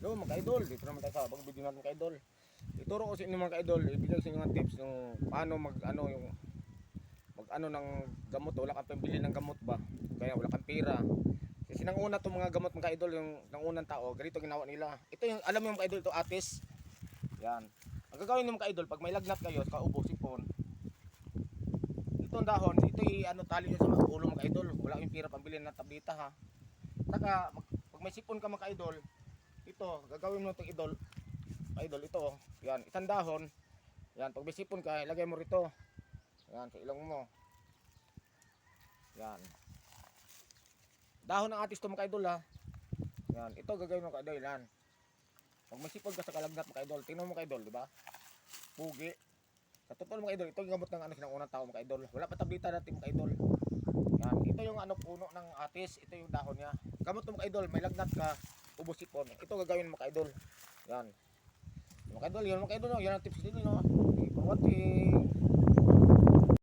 Hello mga ka-idol, dito naman tayo sa bagong video natin mga ka-idol. Ituro ko sa inyo mga ka-idol, ibigay sa inyo mga tips ng paano mag-ano ng gamot. Wala kang pambili ng gamot ba? Kaya wala kang pera. Kasi nang una itong mga gamot mga ka-idol, yung nang unang tao, ganito ginawa nila. Ito yung, alam mo yung mga ka-idol, ito atis. Yan. Ang gagawin ng mga ka-idol, pag may lagnat kayo, kaubo, sipon, itong dahon, ito ano tali nyo sa mga ulo mga ka-idol. Wala kang pera pambili ng tableta ha. Saka, pag may sipon ka mga ka-idol, ito, gagawin mo itong idol, ito, yan, isang dahon, yan, pag may sipon ka, ilagay mo rito, yan, sa ilong mo, yan, dahon ng atis ito mga idol ha, yan, ito gagawin mo mga idol, yan, pag may sipon ka sa kalagnat mga idol, tingnan mo mga idol, di ba, pugi, sa totoo mga idol, ito yung gamot ng ano, ng unang tao mga idol, wala pa tablita natin mga idol, yan, ito yung ano, puno ng atis, ito yung dahon niya, gamot ng mga idol, may lagnat ka, ubos sipon. Ito gagawin mga ka-idol. Yan. Mga ka-idol, yan mga ka-idol, yan ang tips din no.